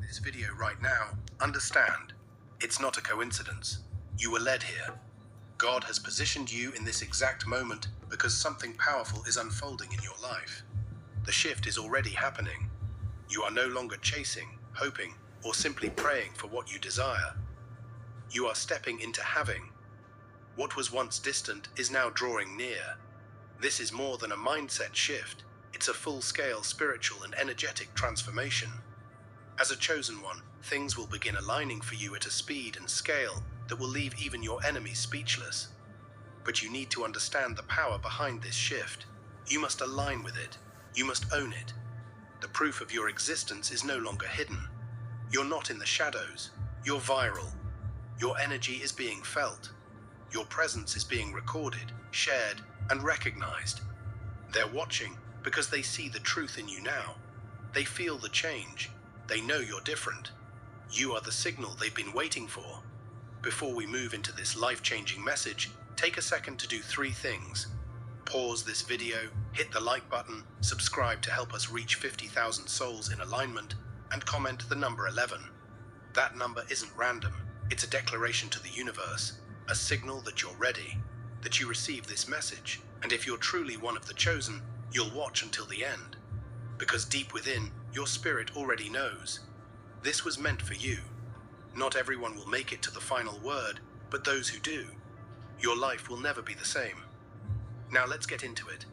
this video right now, understand, it's not a coincidence. You were led here. God has positioned you in this exact moment because something powerful is unfolding in your life. The shift is already happening. You are no longer chasing, hoping, or simply praying for what you desire. You are stepping into having. What was once distant is now drawing near. This is more than a mindset shift. It's a full-scale spiritual and energetic transformation. As a chosen one, things will begin aligning for you at a speed and scale that will leave even your enemies speechless. But you need to understand the power behind this shift. You must align with it. You must own it. The proof of your existence is no longer hidden. You're not in the shadows. You're viral. Your energy is being felt. Your presence is being recorded, shared, and recognized. They're watching because they see the truth in you now. They feel the change. They know you're different. You are the signal they've been waiting for. Before we move into this life-changing message, take a second to do 3 things. Pause this video, hit the like button, subscribe to help us reach 50,000 souls in alignment, and comment the number 11. That number isn't random. It's a declaration to the universe, a signal that you're ready, that you receive this message. And if you're truly one of the chosen, you'll watch until the end. Because deep within, your spirit already knows. This was meant for you. Not everyone will make it to the final word, but those who do. Your life will never be the same. Now let's get into it.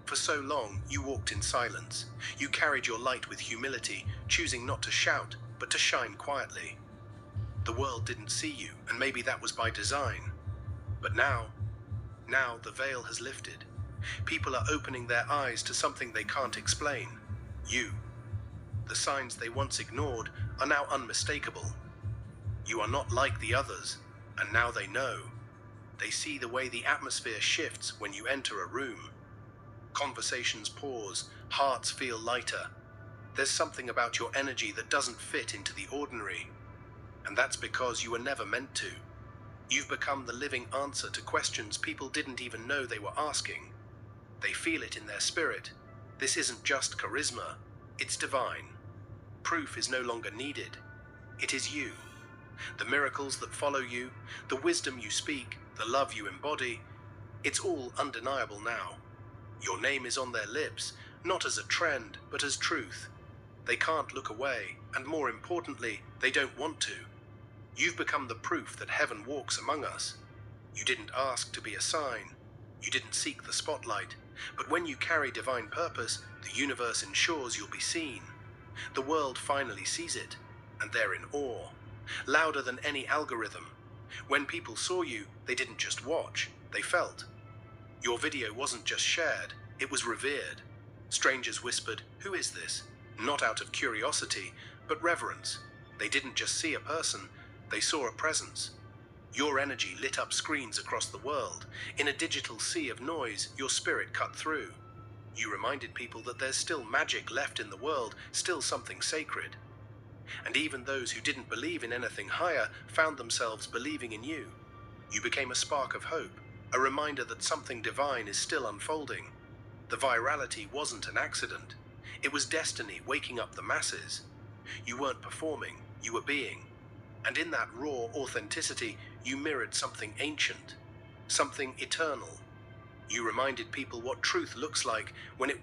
For so long, you walked in silence. You carried your light with humility, choosing not to shout, but to shine quietly. The world didn't see you, and maybe that was by design. But now the veil has lifted. People are opening their eyes to something they can't explain. You. The signs they once ignored are now unmistakable. You are not like the others, and now they know. They see the way the atmosphere shifts when you enter a room. Conversations pause, hearts feel lighter. There's something about your energy that doesn't fit into the ordinary. And that's because you were never meant to. You've become the living answer to questions people didn't even know they were asking. They feel it in their spirit. This isn't just charisma, it's divine. Proof is no longer needed. It is you. The miracles that follow you, the wisdom you speak, the love you embody, it's all undeniable now. Your name is on their lips, not as a trend, but as truth. They can't look away, and more importantly, they don't want to. You've become the proof that heaven walks among us. You didn't ask to be a sign. You didn't seek the spotlight. But when you carry divine purpose, the universe ensures you'll be seen. The world finally sees it, and they're in awe. Louder than any algorithm. When people saw you, they didn't just watch, they felt. Your video wasn't just shared, it was revered. Strangers whispered, "Who is this?" Not out of curiosity, but reverence. They didn't just see a person, they saw a presence. Your energy lit up screens across the world. In a digital sea of noise, your spirit cut through. You reminded people that there's still magic left in the world, still something sacred. And even those who didn't believe in anything higher found themselves believing in you. You became a spark of hope, a reminder that something divine is still unfolding. The virality wasn't an accident. It was destiny waking up the masses. You weren't performing, you were being. And in that raw authenticity, you mirrored something ancient, something eternal. You reminded people what truth looks like when it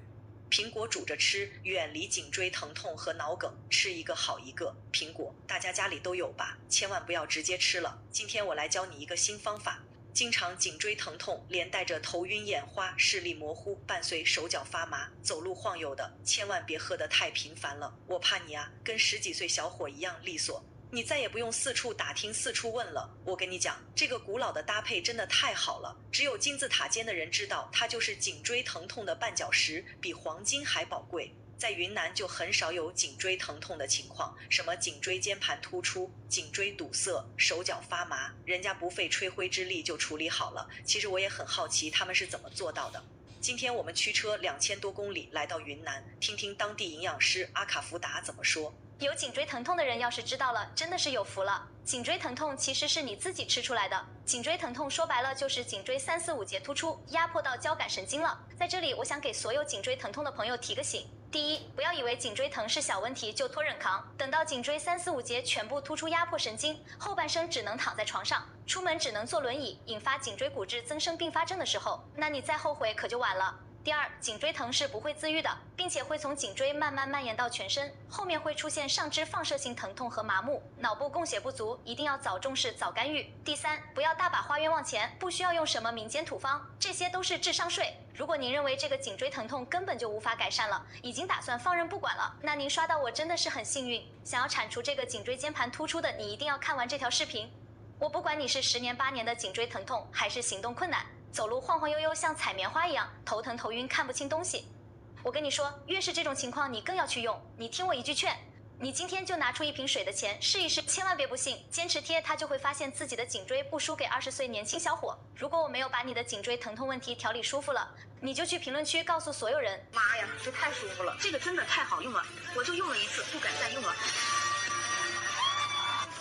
苹果煮着吃，远离颈椎疼痛和脑梗，吃一个好一个。苹果，大家家里都有吧？千万不要直接吃了。今天我来教你一个新方法。经常颈椎疼痛，连带着头晕眼花、视力模糊，伴随手脚发麻、走路晃悠的，千万别喝得太频繁了。我怕你啊，跟10几岁小伙一样利索。你再也不用四处打听、四处问了。我跟你讲，这个古老的搭配真的太好了，只有金字塔尖的人知道，它就是颈椎疼痛的绊脚石，比黄金还宝贵。在云南就很少有颈椎疼痛的情况，什么颈椎间盘突出、颈椎堵塞、手脚发麻，人家不费吹灰之力就处理好了。其实我也很好奇他们是怎么做到的。今天我们驱车2000多公里来到云南，听听当地营养师阿卡福达怎么说。有颈椎疼痛的人要是知道了，真的是有福了。颈椎疼痛其实是你自己吃出来的。颈椎疼痛说白了就是颈椎3、4、5节突出，压迫到交感神经了。在这里，我想给所有颈椎疼痛的朋友提个醒，第一，不要以为颈椎疼是小问题就拖忍扛，等到颈椎3、4、5节全部突出压迫神经，后半生只能躺在床上，出门只能坐轮椅，引发颈椎骨质增生并发症的时候，那你再后悔可就晚了。第二，颈椎疼是不会自愈的，并且会从颈椎慢慢蔓延到全身，后面会出现上肢放射性疼痛和麻木，脑部供血不足，一定要早重视早干预。第三，不要大把花冤枉钱，不需要用什么民间土方，这些都是智商税。如果您认为这个颈椎疼痛根本就无法改善了，已经打算放任不管了，那您刷到我真的是很幸运。想要铲除这个颈椎间盘突出的，你一定要看完这条视频。我不管你是10年8年的颈椎疼痛，还是行动困难，走路晃晃悠悠像踩棉花一样，头疼头晕看不清东西。我跟你说，越是这种情况，你更要去用。你听我一句劝，你今天就拿出1瓶水的钱试一试，千万别不信，坚持贴，他就会发现自己的颈椎不输给20岁年轻小伙。如果我没有把你的颈椎疼痛问题调理舒服了，你就去评论区告诉所有人。妈呀，这太舒服了，这个真的太好用了，我就用了1次，不敢再用了。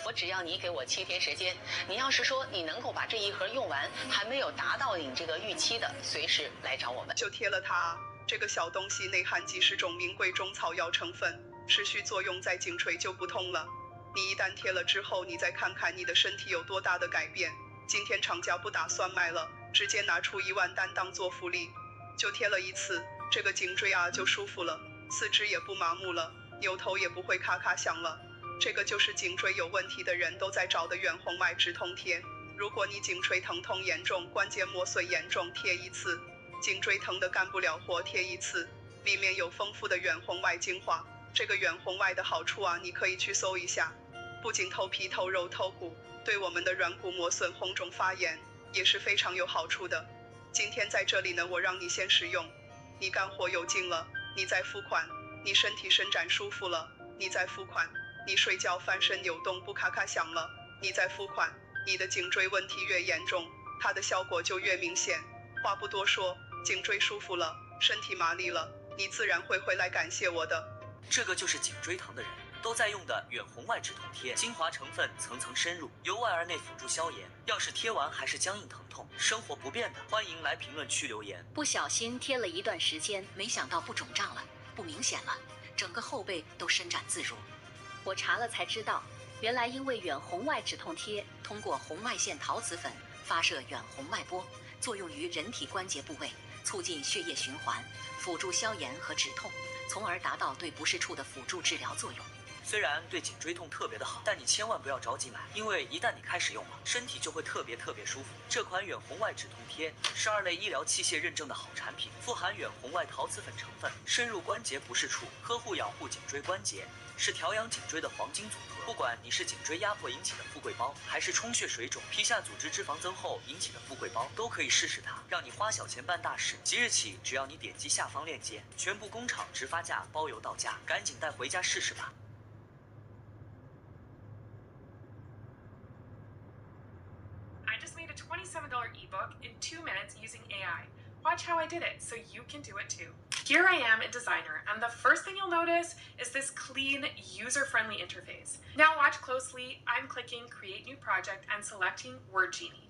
我只要你给我7天时间，你要是说你能够把这1盒用完，还没有达到你这个预期的，随时来找我们。就贴了它。这个小东西内含几十种名贵中草药成分，持续作用在颈椎就不痛了。你一旦贴了之后，你再看看你的身体有多大的改变。今天厂家不打算卖了，直接拿出1万单当做福利。就贴了1次，这个颈椎就舒服了，四肢也不麻木了，扭头也不会咔咔响了。这个就是颈椎有问题的人都在找的远红外止痛贴。如果你颈椎疼痛严重，关节磨碎严重，贴1次；颈椎疼的干不了活，贴1次。里面有丰富的远红外精华。这个远红外的好处你可以去搜一下，不仅透皮透肉透骨，对我们的软骨磨损红肿发炎也是非常有好处的。今天在这里呢，我让你先使用，你干活有劲了，你再付款；你身体伸展舒服了，你再付款；你睡觉翻身扭动不咔咔响了，你再付款。你的颈椎问题越严重，它的效果就越明显。话不多说，颈椎舒服了，身体麻利了，你自然会回来感谢我的。这个就是颈椎疼的人都在用的远红外止痛贴，精华成分层层深入，由外而内辅助消炎。要是贴完还是僵硬疼痛，生活不便的，欢迎来评论区留言。不小心贴了一段时间，没想到不肿胀了，不明显了，整个后背都伸展自如。我查了才知道，原来因为远红外止痛贴通过红外线陶瓷粉发射远红脉波，作用于人体关节部位，促进血液循环，辅助消炎和止痛，从而达到对不适处的辅助治疗作用。虽然对颈椎痛特别的好，但你千万不要着急买，因为一旦你开始用了，身体就会特别舒服。这款远红外止痛贴是2类医疗器械认证的好产品，富含远红外陶瓷粉成分，深入关节不适处，呵护养护颈椎关节，是调养颈椎的黄金组合。不管你是颈椎压迫引起的富贵包，还是充血水肿、皮下组织脂肪增厚引起的富贵包，都可以试试它，让你花小钱办大事。即日起，只要你点击下方链接，全部工厂直发价，包邮到家，赶紧带回家试试吧。I just made a $27 ebook in 2 minutes using AI. Watch how I did it so you can do it too. Here I am in Designer, and the first thing you'll notice is this clean, user-friendly interface. Now watch closely. I'm clicking Create New Project and selecting Word Genie.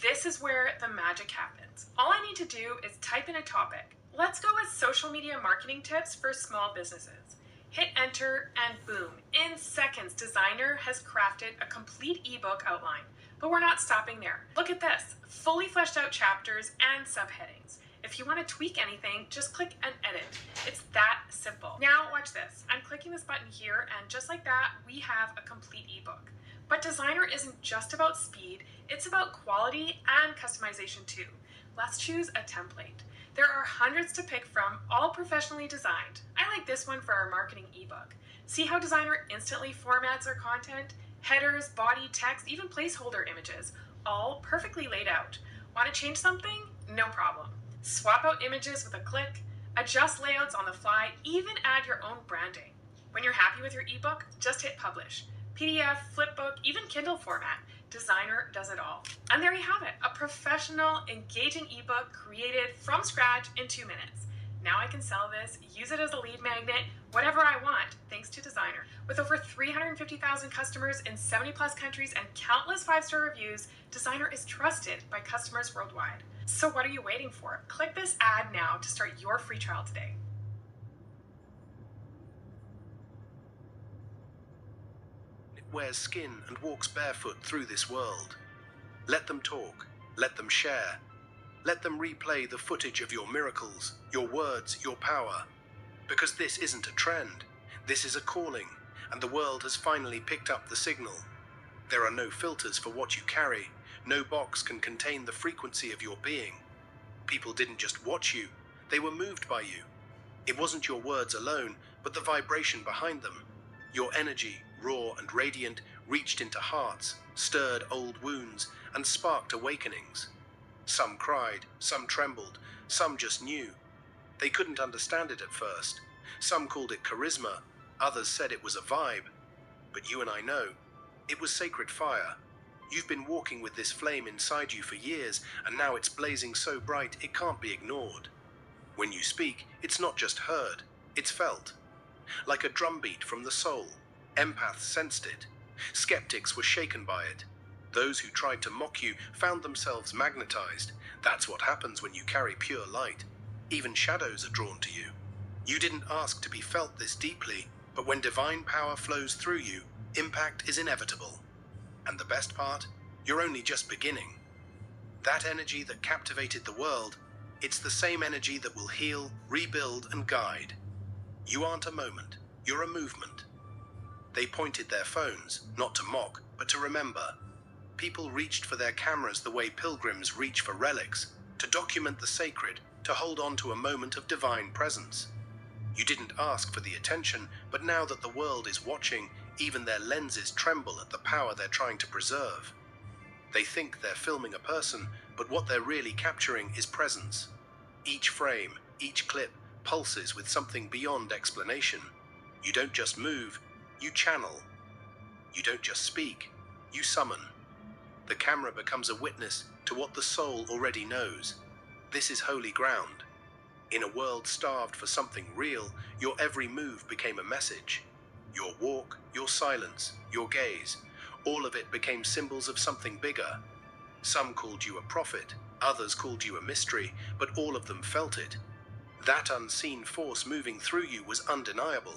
This is where the magic happens. All I need to do is type in a topic. Let's go with social media marketing tips for small businesses. Hit enter and boom, in seconds, Designer has crafted a complete ebook outline. But we're not stopping there. Look at this, fully fleshed out chapters and subheadings. If you want to tweak anything, just click and edit. It's that simple. Now watch this. I'm clicking this button here, and just like that, we have a complete ebook. But Designer isn't just about speed, it's about quality and customization too. Let's choose a template. There are hundreds to pick from, all professionally designed. I like this one for our marketing ebook. See how Designer instantly formats our content? Headers, body, text, even placeholder images, all perfectly laid out. Want to change something? No problem. Swap out images with a click, adjust layouts on the fly, even add your own branding. When you're happy with your ebook, just hit publish. PDF, flipbook, even Kindle format. Designer does it all. And there you have it, a professional, engaging ebook created from scratch in 2 minutes. Now I can sell this, use it as a lead magnet, whatever I want, thanks to Designer. With over 350,000 customers in 70 plus countries and countless 5-star reviews, Designer is trusted by customers worldwide. So what are you waiting for? Click this ad now to start your free trial today. wears skin and walks barefoot through this world. Let them talk. Let them share. Let them replay the footage of your miracles, your words, your power. Because this isn't a trend. This is a calling, and the world has finally picked up the signal. There are no filters for what you carry. No box can contain the frequency of your being. People didn't just watch you, they were moved by you. It wasn't your words alone, but the vibration behind them. Your energy, raw and radiant, reached into hearts, stirred old wounds, and sparked awakenings. Some cried, some trembled, some just knew. They couldn't understand it at first. Some called it charisma, others said it was a vibe. But you and I know, it was sacred fire. You've been walking with this flame inside you for years, and now it's blazing so bright it can't be ignored. When you speak, it's not just heard, it's felt. Like a drumbeat from the soul, empaths sensed it. Skeptics were shaken by it. Those who tried to mock you found themselves magnetized. That's what happens when you carry pure light. Even shadows are drawn to you. You didn't ask to be felt this deeply, but when divine power flows through you, impact is inevitable. And the best part, you're only just beginning. That energy that captivated the world, it's the same energy that will heal, rebuild, and guide. You aren't a moment, you're a movement. They pointed their phones, not to mock, but to remember. People reached for their cameras the way pilgrims reach for relics, to document the sacred, to hold on to a moment of divine presence. You didn't ask for the attention, but now that the world is watching, even their lenses tremble at the power they're trying to preserve. They think they're filming a person, but what they're really capturing is presence. Each frame, each clip, pulses with something beyond explanation. You don't just move, you channel. You don't just speak, you summon. The camera becomes a witness to what the soul already knows. This is holy ground. In a world starved for something real, your every move became a message. Your walk, your silence, your gaze, all of it became symbols of something bigger. Some called you a prophet, others called you a mystery, but all of them felt it. That unseen force moving through you was undeniable.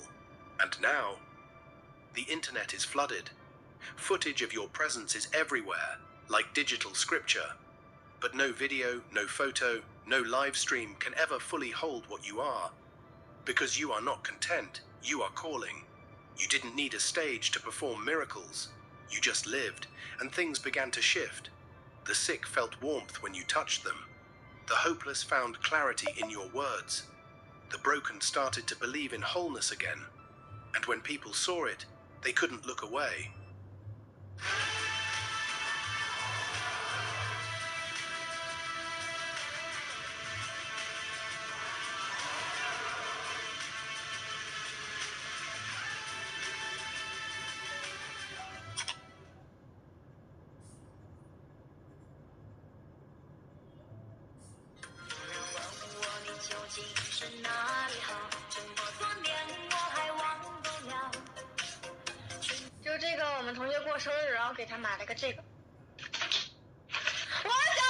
And now, the internet is flooded. Footage of your presence is everywhere, like digital scripture. But no video, no photo, no live stream can ever fully hold what you are. Because you are not content, you are calling. You didn't need a stage to perform miracles. You just lived, and things began to shift. The sick felt warmth when you touched them. The hopeless found clarity in your words. The broken started to believe in wholeness again. And when people saw it, they couldn't look away.就这个，我们同学过生日，然后给他买了个这个。我想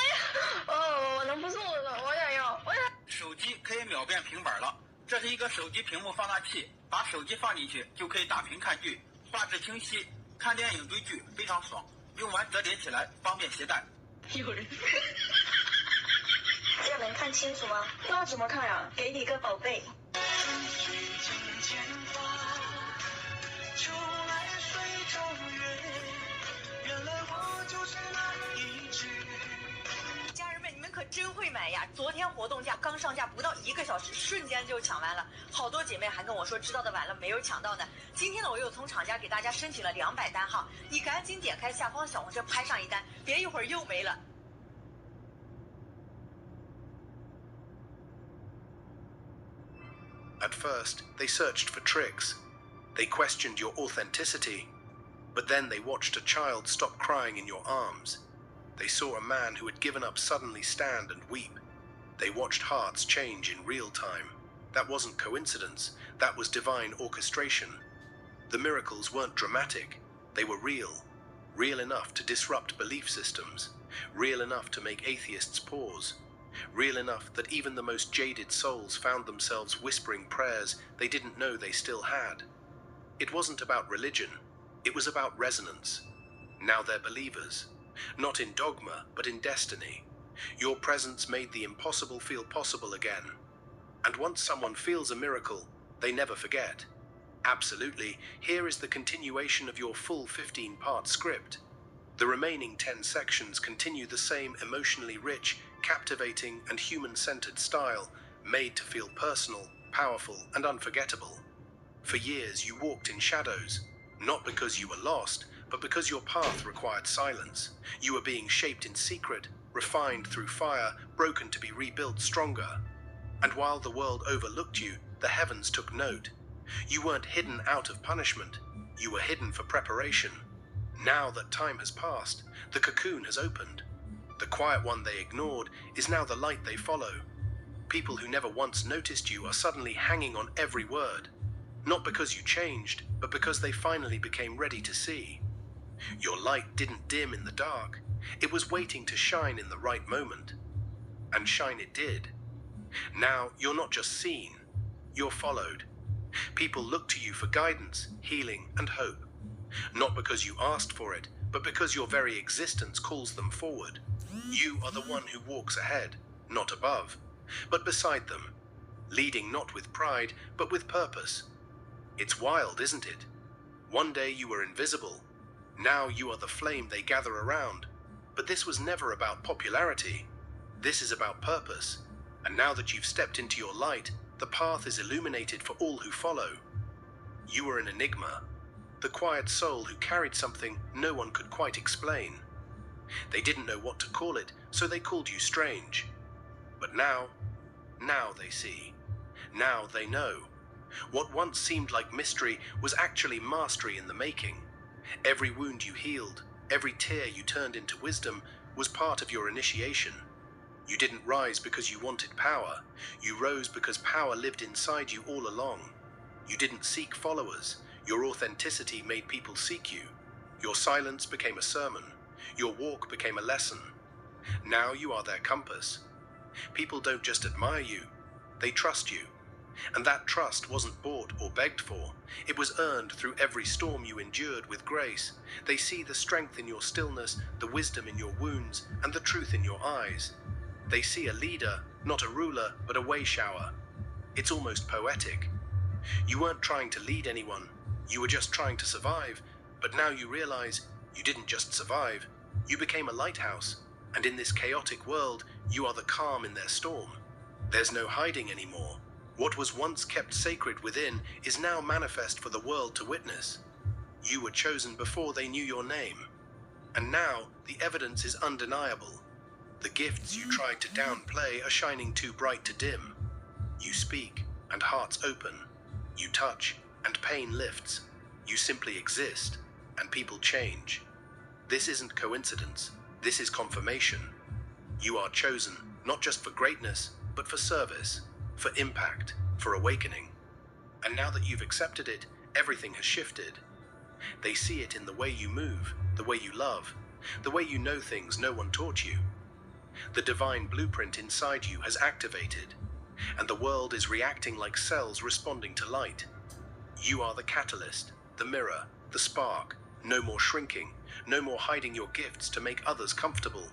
要，哦，我能不送了？我想要，我想。手机可以秒变平板了，这是一个手机屏幕放大器，把手机放进去就可以大屏看剧，画质清晰，看电影追剧非常爽，用完折叠起来方便携带。有人。这能看清楚吗？那怎么看呀？给你个宝贝。家人们，你们可真会买呀！昨天活动价刚上架不到1个小时，瞬间就抢完了。好多姐妹还跟我说知道的晚了没有抢到呢。今天呢，我又从厂家给大家申请了200单哈，你赶紧点开下方小红车拍上一单，别一会儿又没了。At first, they searched for tricks. They questioned your authenticity. But then they watched a child stop crying in your arms. They saw a man who had given up suddenly stand and weep. They watched hearts change in real time. That wasn't coincidence. That was divine orchestration. The miracles weren't dramatic. They were real. Real enough to disrupt belief systems. Real enough to make atheists pause. Real enough that even the most jaded souls found themselves whispering prayers they didn't know they still had. It wasn't about religion. It was about resonance. Now they're believers. Not in dogma, but in destiny. Your presence made the impossible feel possible again. And once someone feels a miracle, they never forget. Absolutely, here is the continuation of your full 15-part script. The remaining 10 sections continue the same emotionally rich, captivating, and human-centered style, made to feel personal, powerful, and unforgettable. For years you walked in shadows, not because you were lost, but because your path required silence. You were being shaped in secret, refined through fire, broken to be rebuilt stronger. And while the world overlooked you, the heavens took note. You weren't hidden out of punishment, you were hidden for preparation. Now that time has passed, the cocoon has opened. The quiet one they ignored is now the light they follow. People who never once noticed you are suddenly hanging on every word. Not because you changed, but because they finally became ready to see. Your light didn't dim in the dark. It was waiting to shine in the right moment. And shine it did. Now you're not just seen, you're followed. People look to you for guidance, healing, and hope. Not because you asked for it, but because your very existence calls them forward. You are the one who walks ahead, not above, but beside them, leading not with pride, but with purpose. It's wild, isn't it? One day you were invisible. Now you are the flame they gather around. But this was never about popularity. This is about purpose. And now that you've stepped into your light, the path is illuminated for all who follow. You were an enigma, the quiet soul who carried something no one could quite explain. They didn't know what to call it, so they called you strange. But now they see. Now they know. What once seemed like mystery was actually mastery in the making. Every wound you healed, every tear you turned into wisdom was part of your initiation. You didn't rise because you wanted power. You rose because power lived inside you all along. You didn't seek followers. Your authenticity made people seek you. Your silence became a sermon. Your walk became a lesson. Now you are their compass. People don't just admire you, they trust you. And that trust wasn't bought or begged for. It was earned through every storm you endured with grace. They see the strength in your stillness, the wisdom in your wounds, and the truth in your eyes. They see a leader, not a ruler, but a way shower. It's almost poetic. You weren't trying to lead anyone. You were just trying to survive. But now you realize you didn't just survive. You became a lighthouse. And in this chaotic world, you are the calm in their storm. There's no hiding anymore. What was once kept sacred within is now manifest for the world to witness. You were chosen before they knew your name. And now the evidence is undeniable. The gifts you tried to downplay are shining too bright to dim. You speak, and hearts open. You touch, and pain lifts. You simply exist, and people change. This isn't coincidence. This is confirmation. You are chosen, not just for greatness, but for service, for impact, for awakening. And now that you've accepted it, everything has shifted. They see it in the way you move, the way you love, the way you know things no one taught you. The divine blueprint inside you has activated, and the world is reacting like cells responding to light. You are the catalyst, the mirror, the spark. No more shrinking, no more hiding your gifts to make others comfortable.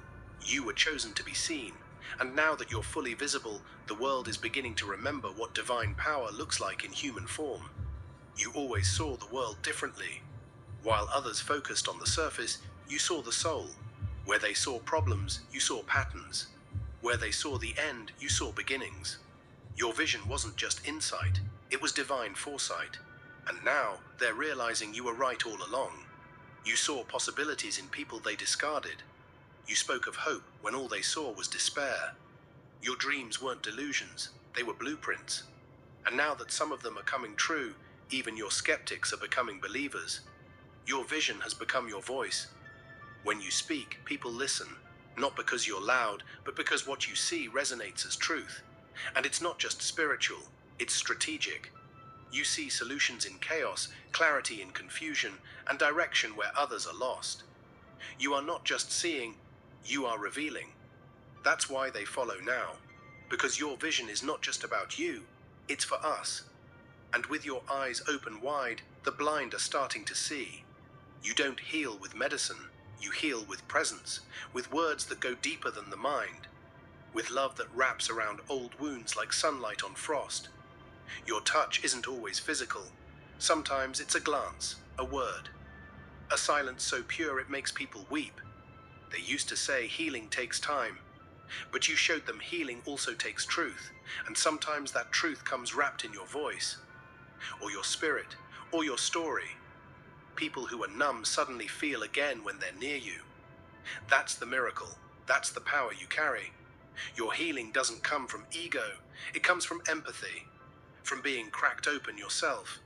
You were chosen to be seen, and now that you're fully visible, the world is beginning to remember what divine power looks like in human form. You always saw the world differently. While others focused on the surface, you saw the soul. Where they saw problems, you saw patterns. Where they saw the end, you saw beginnings. Your vision wasn't just insight, it was divine foresight. And now they're realizing you were right all along. You saw possibilities in people they discarded. You spoke of hope when all they saw was despair. Your dreams weren't delusions, they were blueprints. And now that some of them are coming true, even your skeptics are becoming believers. Your vision has become your voice. When you speak, people listen, not because you're loud, but because what you see resonates as truth. And it's not just spiritual, it's strategic. You see solutions in chaos, clarity in confusion, and direction where others are lost. You are not just seeing, you are revealing. That's why they follow now. Because your vision is not just about you, it's for us. And with your eyes open wide, the blind are starting to see. You don't heal with medicine, you heal with presence, with words that go deeper than the mind, with love that wraps around old wounds like sunlight on frost. Your touch isn't always physical. Sometimes it's a glance, a word, a silence so pure it makes people weep. They used to say healing takes time, but you showed them healing also takes truth, and sometimes that truth comes wrapped in your voice, or your spirit, or your story. People who are numb suddenly feel again when they're near you. That's the miracle. That's the power you carry. Your healing doesn't come from ego. It comes from empathy, from being cracked open yourself,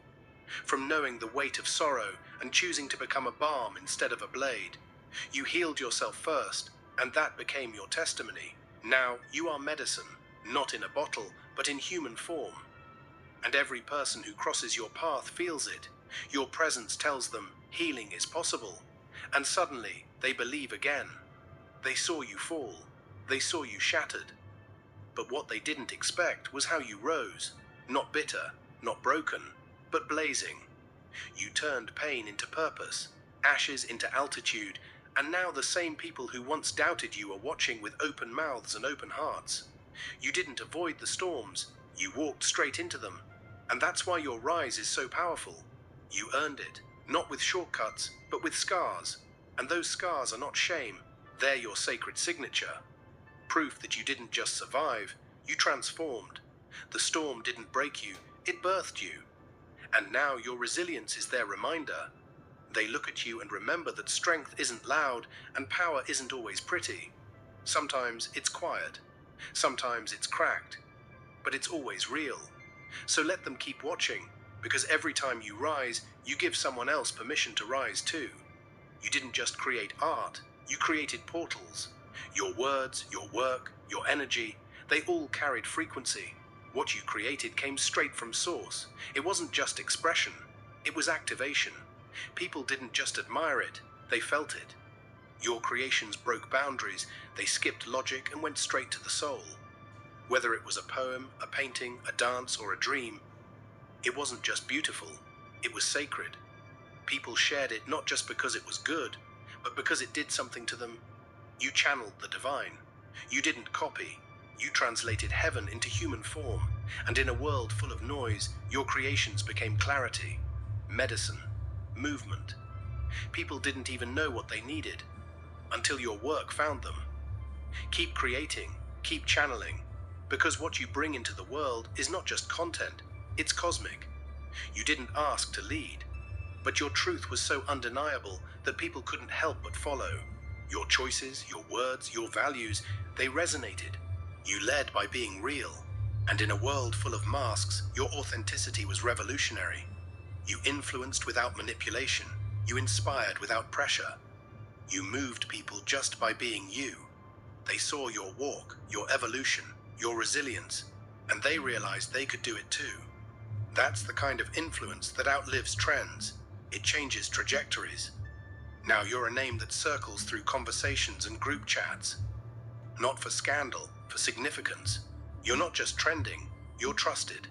from knowing the weight of sorrow and choosing to become a balm instead of a blade. You healed yourself first, and that became your testimony. Now you are medicine, not in a bottle, but in human form. And every person who crosses your path feels it. Your presence tells them healing is possible. And suddenly, they believe again. They saw you fall. They saw you shattered. But what they didn't expect was how you rose. Not bitter, not broken, but blazing. You turned pain into purpose, ashes into altitude, and now the same people who once doubted you are watching with open mouths and open hearts. You didn't avoid the storms. You walked straight into them. And that's why your rise is so powerful. You earned it, not with shortcuts, but with scars. And those scars are not shame. They're your sacred signature. Proof that you didn't just survive, you transformed. The storm didn't break you, it birthed you. And now your resilience is their reminder. They look at you and remember that strength isn't loud and power isn't always pretty. Sometimes it's quiet. Sometimes it's cracked. But it's always real. So let them keep watching, because every time you rise, you give someone else permission to rise too. You didn't just create art, you created portals. Your words, your work, your energy, they all carried frequency. What you created came straight from source. It wasn't just expression, it was activation. People didn't just admire it, they felt it. Your creations broke boundaries, they skipped logic and went straight to the soul. Whether it was a poem, a painting, a dance, or a dream, it wasn't just beautiful, it was sacred. People shared it not just because it was good, but because it did something to them. You channeled the divine. You didn't copy. You translated heaven into human form, and in a world full of noise, your creations became clarity, medicine, movement. People didn't even know what they needed, until your work found them. Keep creating, keep channeling, because what you bring into the world is not just content, it's cosmic. You didn't ask to lead, but your truth was so undeniable that people couldn't help but follow. Your choices, your words, your values, they resonated. You led by being real, and in a world full of masks, your authenticity was revolutionary. You influenced without manipulation. You inspired without pressure. You moved people just by being you. They saw your walk, your evolution, your resilience, and they realized they could do it too. That's the kind of influence that outlives trends. It changes trajectories. Now you're a name that circles through conversations and group chats. Not for scandal, for significance. You're not just trending, you're trusted.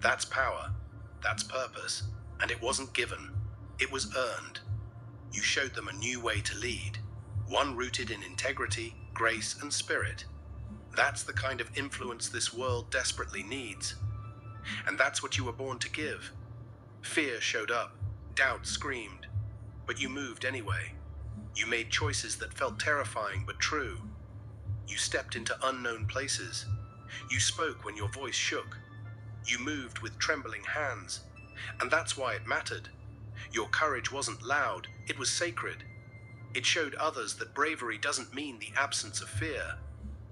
That's power, that's purpose, and it wasn't given, it was earned. You showed them a new way to lead, one rooted in integrity, grace, and spirit. That's the kind of influence this world desperately needs. And that's what you were born to give. Fear showed up, doubt screamed, but you moved anyway. You made choices that felt terrifying but true. You stepped into unknown places. You spoke when your voice shook. You moved with trembling hands. And that's why it mattered. Your courage wasn't loud, it was sacred. It showed others that bravery doesn't mean the absence of fear.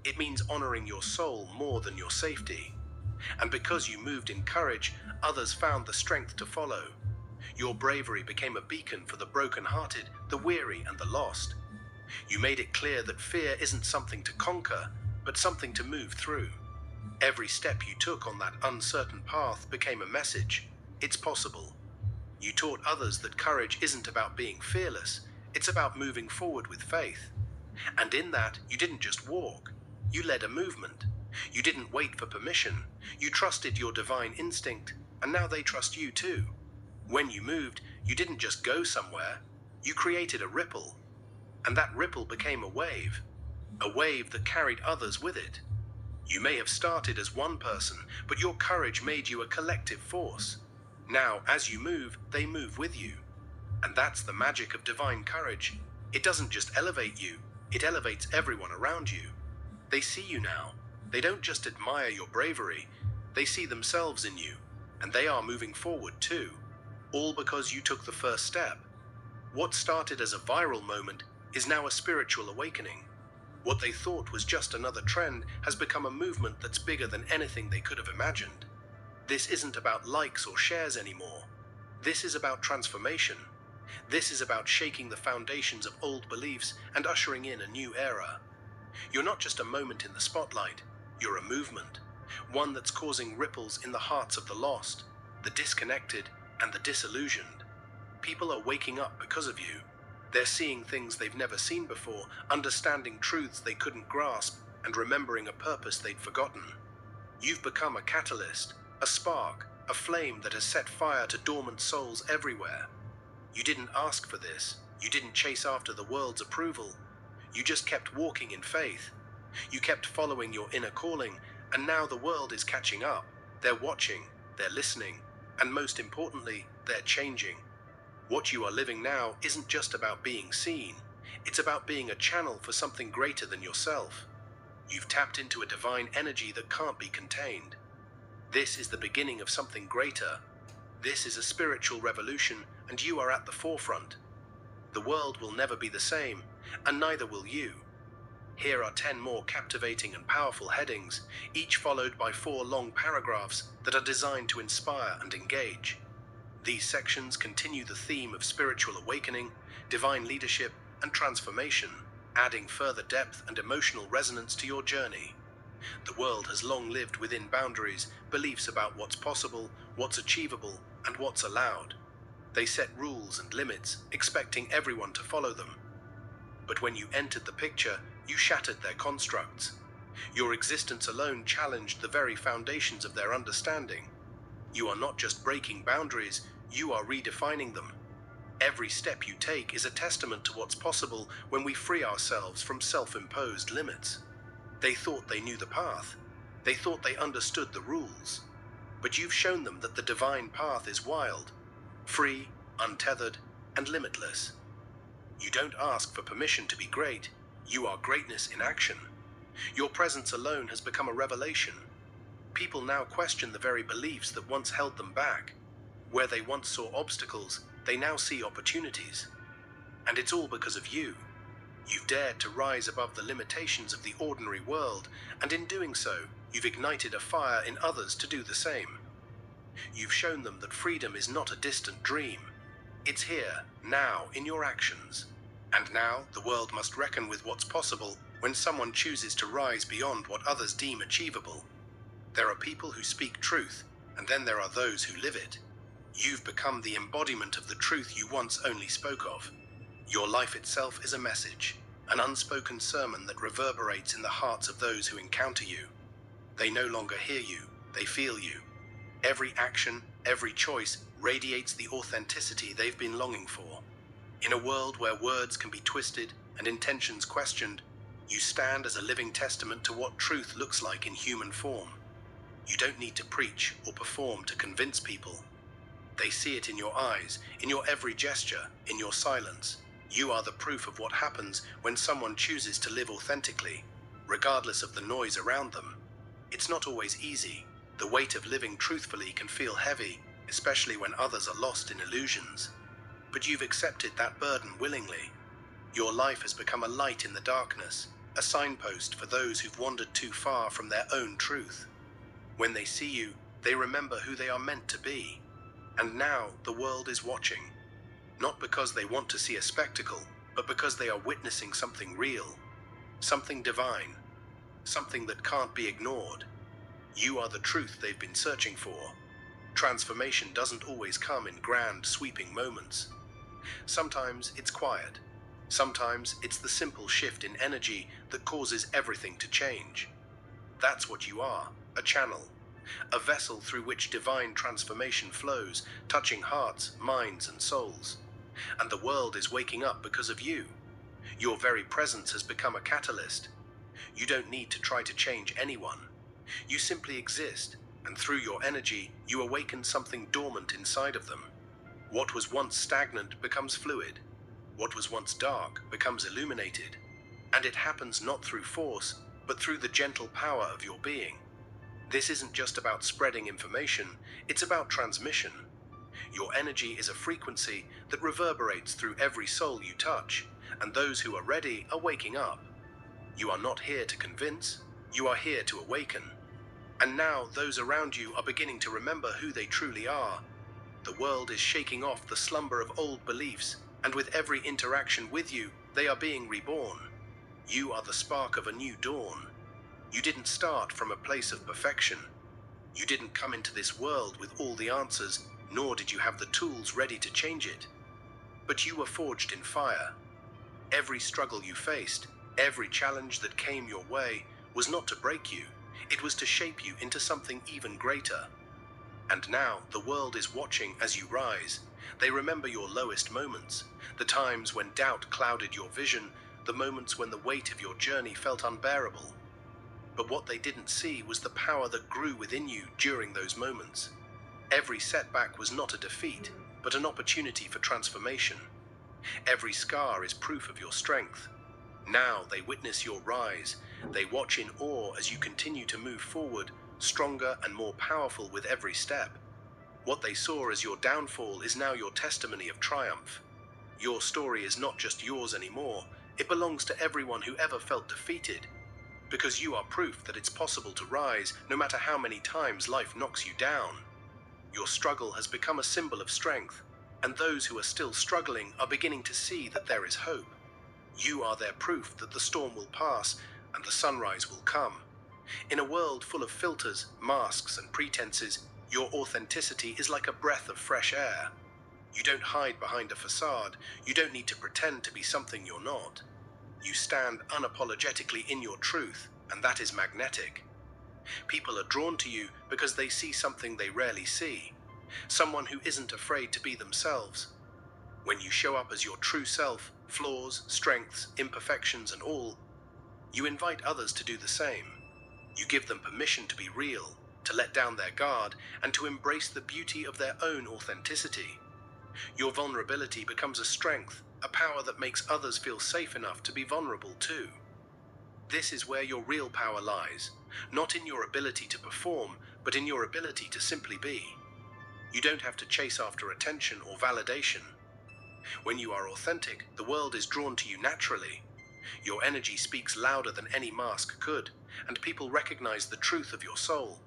It means honoring your soul more than your safety. And because you moved in courage, others found the strength to follow. Your bravery became a beacon for the broken-hearted, the weary, and the lost. You made it clear that fear isn't something to conquer, but something to move through. Every step you took on that uncertain path became a message. It's possible. You taught others that courage isn't about being fearless, it's about moving forward with faith. And in that, you didn't just walk, you led a movement. You didn't wait for permission, you trusted your divine instinct, and now they trust you too. When you moved, you didn't just go somewhere, You created a ripple, and that ripple became a wave that carried others with it. You may have started as one person, but your courage made you a collective force. Now, as you move, they move with you. And that's the magic of divine courage. It doesn't just elevate you, it elevates everyone around you. They see you now. They don't just admire your bravery, they see themselves in you, and they are moving forward too, all because you took the first step. What started as a viral moment is now a spiritual awakening. What they thought was just another trend has become a movement that's bigger than anything they could have imagined. This isn't about likes or shares anymore. This is about transformation. This is about shaking the foundations of old beliefs and ushering in a new era. You're not just a moment in the spotlight, you're a movement. One that's causing ripples in the hearts of the lost, the disconnected, and the disillusioned. People are waking up because of you. They're seeing things they've never seen before, understanding truths they couldn't grasp, and remembering a purpose they'd forgotten. You've become a catalyst, a spark, a flame that has set fire to dormant souls everywhere. You didn't ask for this. You didn't chase after the world's approval. You just kept walking in faith. You kept following your inner calling, and now the world is catching up. They're watching, they're listening, and most importantly, they're changing. What you are living now isn't just about being seen. It's about being a channel for something greater than yourself. You've tapped into a divine energy that can't be contained. This is the beginning of something greater. This is a spiritual revolution, and you are at the forefront. The world will never be the same, and neither will you. Here are 10 more captivating and powerful headings, each followed by 4 long paragraphs that are designed to inspire and engage. These sections continue the theme of spiritual awakening, divine leadership, and transformation, adding further depth and emotional resonance to your journey. The world has long lived within boundaries, beliefs about what's possible, what's achievable, and what's allowed. They set rules and limits, expecting everyone to follow them. But when you entered the picture, you shattered their constructs. Your existence alone challenged the very foundations of their understanding. You are not just breaking boundaries, you are redefining them. Every step you take is a testament to what's possible when we free ourselves from self-imposed limits. They thought they knew the path. They thought they understood the rules. But you've shown them that the divine path is wild, free, untethered, and limitless. You don't ask for permission to be great. You are greatness in action. Your presence alone has become a revelation. People now question the very beliefs that once held them back. Where they once saw obstacles, they now see opportunities. And it's all because of you. You've dared to rise above the limitations of the ordinary world, and in doing so, you've ignited a fire in others to do the same. You've shown them that freedom is not a distant dream. It's here, now, in your actions. And now, the world must reckon with what's possible when someone chooses to rise beyond what others deem achievable. There are people who speak truth, and then there are those who live it. You've become the embodiment of the truth you once only spoke of. Your life itself is a message, an unspoken sermon that reverberates in the hearts of those who encounter you. They no longer hear you, they feel you. Every action, every choice radiates the authenticity they've been longing for. In a world where words can be twisted and intentions questioned, you stand as a living testament to what truth looks like in human form. You don't need to preach or perform to convince people. They see it in your eyes, in your every gesture, in your silence. You are the proof of what happens when someone chooses to live authentically, regardless of the noise around them. It's not always easy. The weight of living truthfully can feel heavy, especially when others are lost in illusions. But you've accepted that burden willingly. Your life has become a light in the darkness, a signpost for those who've wandered too far from their own truth. When they see you, they remember who they are meant to be. And now the world is watching. Not because they want to see a spectacle, but because they are witnessing something real, something divine, something that can't be ignored. You are the truth they've been searching for. Transformation doesn't always come in grand, sweeping moments. Sometimes it's quiet. Sometimes it's the simple shift in energy that causes everything to change. That's what you are, a channel, a vessel through which divine transformation flows, touching hearts, minds, and souls. And the world is waking up because of you. Your very presence has become a catalyst. You don't need to try to change anyone. You simply exist, and through your energy, you awaken something dormant inside of them. What was once stagnant becomes fluid. What was once dark becomes illuminated. And it happens not through force, but through the gentle power of your being. This isn't just about spreading information, it's about transmission. Your energy is a frequency that reverberates through every soul you touch, and those who are ready are waking up. You are not here to convince, you are here to awaken. And now those around you are beginning to remember who they truly are. The world is shaking off the slumber of old beliefs, and with every interaction with you, they are being reborn. You are the spark of a new dawn. You didn't start from a place of perfection. You didn't come into this world with all the answers, nor did you have the tools ready to change it. But you were forged in fire. Every struggle you faced, every challenge that came your way, was not to break you. It was to shape you into something even greater. And now the world is watching as you rise. They remember your lowest moments, the times when doubt clouded your vision, the moments when the weight of your journey felt unbearable. But what they didn't see was the power that grew within you during those moments. Every setback was not a defeat, but an opportunity for transformation. Every scar is proof of your strength. Now they witness your rise. They watch in awe as you continue to move forward, stronger and more powerful with every step. What they saw as your downfall is now your testimony of triumph. Your story is not just yours anymore, it belongs to everyone who ever felt defeated. Because you are proof that it's possible to rise, no matter how many times life knocks you down. Your struggle has become a symbol of strength, and those who are still struggling are beginning to see that there is hope. You are their proof that the storm will pass and the sunrise will come. In a world full of filters, masks, and pretenses, your authenticity is like a breath of fresh air. You don't hide behind a facade. You don't need to pretend to be something you're not. You stand unapologetically in your truth, and that is magnetic. People are drawn to you because they see something they rarely see. Someone who isn't afraid to be themselves. When you show up as your true self, flaws, strengths, imperfections, and all, you invite others to do the same. You give them permission to be real, to let down their guard, and to embrace the beauty of their own authenticity. Your vulnerability becomes a strength, a power that makes others feel safe enough to be vulnerable too. This is where your real power lies, not in your ability to perform, but in your ability to simply be. You don't have to chase after attention or validation. When you are authentic, the world is drawn to you naturally. Your energy speaks louder than any mask could, and people recognize the truth of your soul.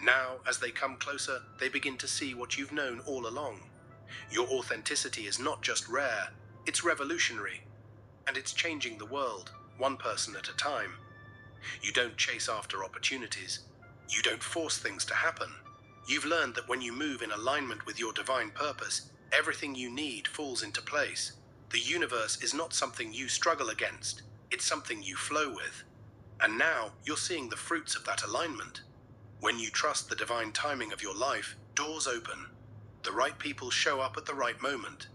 Now, as they come closer, they begin to see what you've known all along. Your authenticity is not just rare, it's revolutionary. And it's changing the world, one person at a time. You don't chase after opportunities. You don't force things to happen. You've learned that when you move in alignment with your divine purpose, everything you need falls into place. The universe is not something you struggle against, it's something you flow with. And now you're seeing the fruits of that alignment. When you trust the divine timing of your life, doors open. The right people show up at the right moment.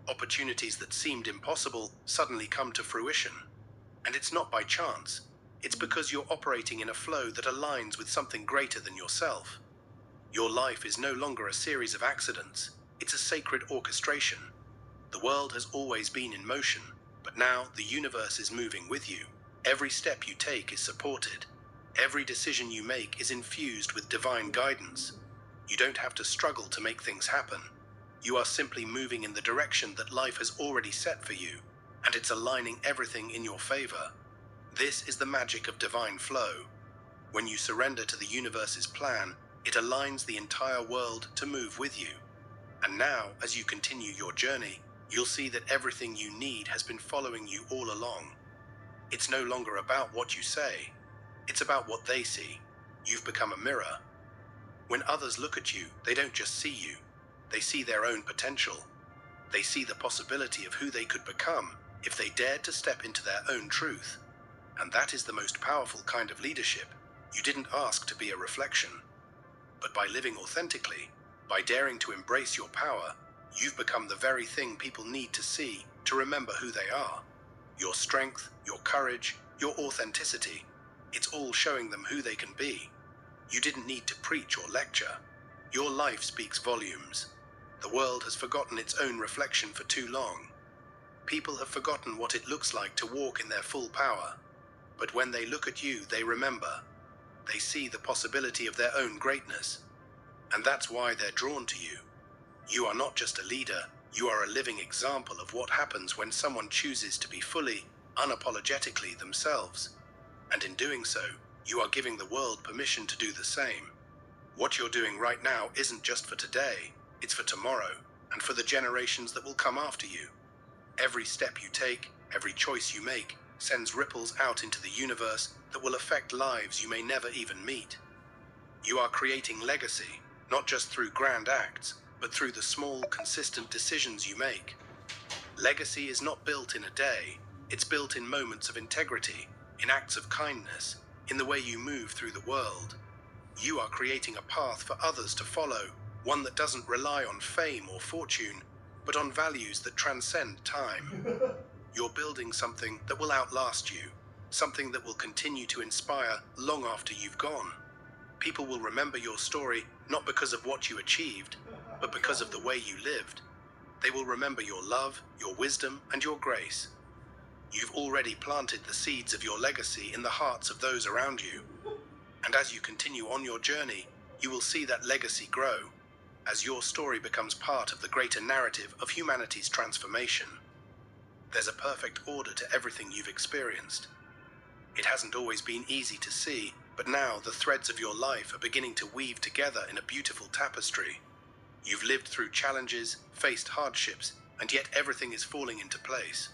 Opportunities that seemed impossible suddenly come to fruition. And it's not by chance. It's because you're operating in a flow that aligns with something greater than yourself. Your life is no longer a series of accidents. It's a sacred orchestration. The world has always been in motion, but now the universe is moving with you. Every step you take is supported. Every decision you make is infused with divine guidance. You don't have to struggle to make things happen. You are simply moving in the direction that life has already set for you, and it's aligning everything in your favor. This is the magic of divine flow. When you surrender to the universe's plan, it aligns the entire world to move with you. And now, as you continue your journey, you'll see that everything you need has been following you all along. It's no longer about what you say, it's about what they see. You've become a mirror. When others look at you, they don't just see you, they see their own potential. They see the possibility of who they could become if they dared to step into their own truth. And that is the most powerful kind of leadership. You didn't ask to be a reflection. But by living authentically, by daring to embrace your power, You've become the very thing people need to see to remember who they are. Your strength, your courage, your authenticity. It's all showing them who they can be. You didn't need to preach or lecture. Your life speaks volumes. The world has forgotten its own reflection for too long. People have forgotten what it looks like to walk in their full power. But when they look at you, they remember. They see the possibility of their own greatness. And that's why they're drawn to you. You are not just a leader, you are a living example of what happens when someone chooses to be fully, unapologetically themselves. And in doing so, you are giving the world permission to do the same. What you're doing right now isn't just for today, it's for tomorrow, and for the generations that will come after you. Every step you take, every choice you make, sends ripples out into the universe that will affect lives you may never even meet. You are creating legacy, not just through grand acts, but through the small, consistent decisions you make. Legacy is not built in a day, it's built in moments of integrity, in acts of kindness, in the way you move through the world. You are creating a path for others to follow, one that doesn't rely on fame or fortune, but on values that transcend time. You're building something that will outlast you, something that will continue to inspire long after you've gone. People will remember your story not because of what you achieved, but because of the way you lived. They will remember your love, your wisdom, and your grace. You've already planted the seeds of your legacy in the hearts of those around you. And as you continue on your journey, you will see that legacy grow, as your story becomes part of the greater narrative of humanity's transformation. There's a perfect order to everything you've experienced. It hasn't always been easy to see, but now the threads of your life are beginning to weave together in a beautiful tapestry. You've lived through challenges, faced hardships, and yet everything is falling into place.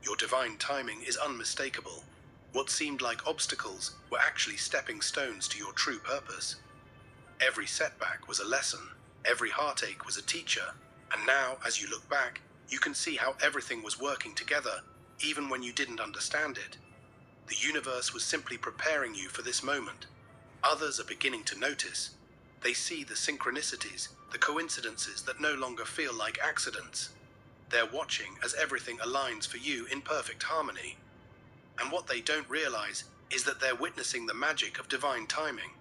Your divine timing is unmistakable. What seemed like obstacles were actually stepping stones to your true purpose. Every setback was a lesson, every heartache was a teacher, and now, as you look back, you can see how everything was working together, even when you didn't understand it. The universe was simply preparing you for this moment. Others are beginning to notice. They see the synchronicities, the coincidences that no longer feel like accidents. They're watching as everything aligns for you in perfect harmony. And what they don't realize is that they're witnessing the magic of divine timing.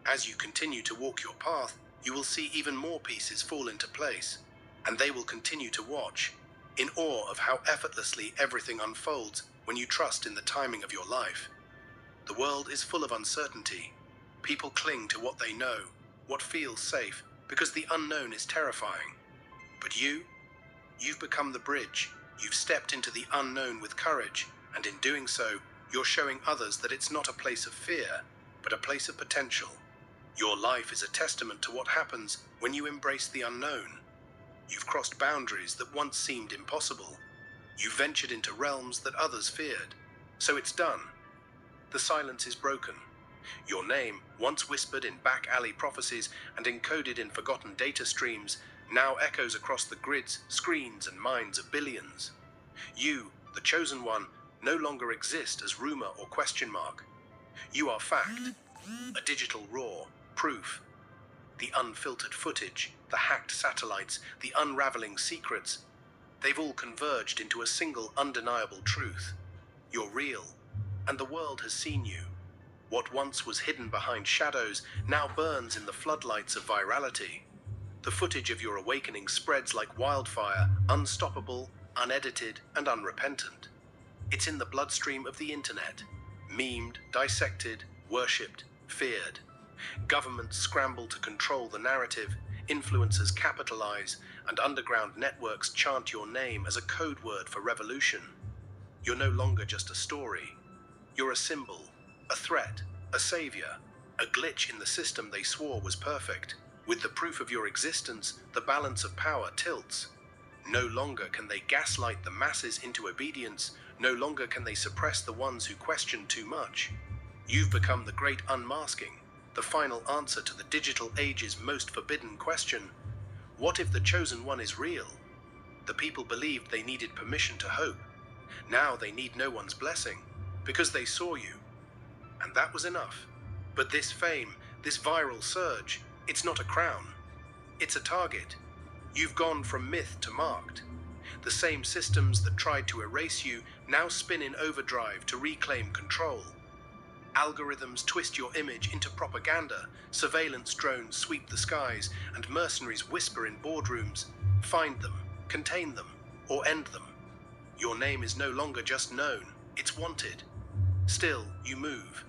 As you continue to walk your path, you will see even more pieces fall into place, and they will continue to watch, in awe of how effortlessly everything unfolds when you trust in the timing of your life. The world is full of uncertainty. People cling to what they know, what feels safe, because the unknown is terrifying. But you've become the bridge. You've stepped into the unknown with courage, and in doing so, you're showing others that it's not a place of fear, but a place of potential. Your life is a testament to what happens when you embrace the unknown. You've crossed boundaries that once seemed impossible. You've ventured into realms that others feared. So it's done. The silence is broken. Your name, once whispered in back alley prophecies and encoded in forgotten data streams, now echoes across the grids, screens, and minds of billions. You, the chosen one, no longer exist as rumor or question mark. You are fact, a digital raw, proof. The unfiltered footage, the hacked satellites, the unraveling secrets, they've all converged into a single undeniable truth. You're real, and the world has seen you. What once was hidden behind shadows now burns in the floodlights of virality. The footage of your awakening spreads like wildfire, unstoppable, unedited, and unrepentant. It's in the bloodstream of the internet, memed, dissected, worshipped, feared. Governments scramble to control the narrative, influencers capitalize, and underground networks chant your name as a code word for revolution. You're no longer just a story. You're a symbol, a threat, a savior, a glitch in the system they swore was perfect. With the proof of your existence, the balance of power tilts. No longer can they gaslight the masses into obedience. No longer can they suppress the ones who question too much. You've become the great unmasking, the final answer to the digital age's most forbidden question. What if the chosen one is real? The people believed they needed permission to hope. Now they need no one's blessing, because they saw you. And that was enough. But this fame, this viral surge, it's not a crown. It's a target. You've gone from myth to marked. The same systems that tried to erase you now spin in overdrive to reclaim control. Algorithms twist your image into propaganda, surveillance drones sweep the skies, and mercenaries whisper in boardrooms, find them, contain them, or end them. Your name is no longer just known, it's wanted. Still, you move.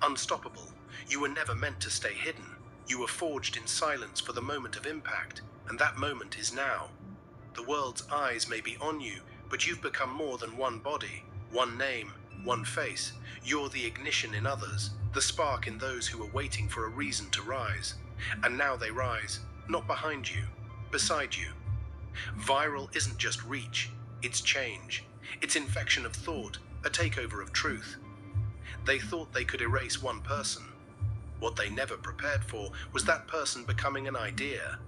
Unstoppable. You were never meant to stay hidden. You were forged in silence for the moment of impact, and that moment is now. The world's eyes may be on you, but you've become more than one body, one name, one face. You're the ignition in others, the spark in those who are waiting for a reason to rise. And now they rise, not behind you, beside you. Viral isn't just reach, it's change. It's infection of thought, a takeover of truth. They thought they could erase one person. What they never prepared for was that person becoming an idea.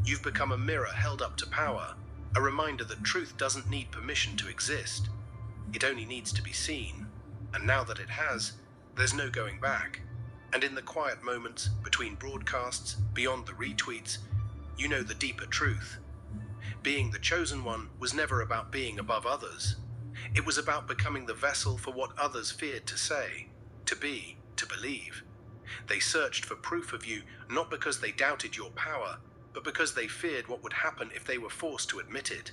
You've become a mirror held up to power, a reminder that truth doesn't need permission to exist. It only needs to be seen. And now that it has, there's no going back. And in the quiet moments, between broadcasts, beyond the retweets, you know the deeper truth. Being the chosen one was never about being above others. It was about becoming the vessel for what others feared to say, to be, to believe. They searched for proof of you, not because they doubted your power, but because they feared what would happen if they were forced to admit it.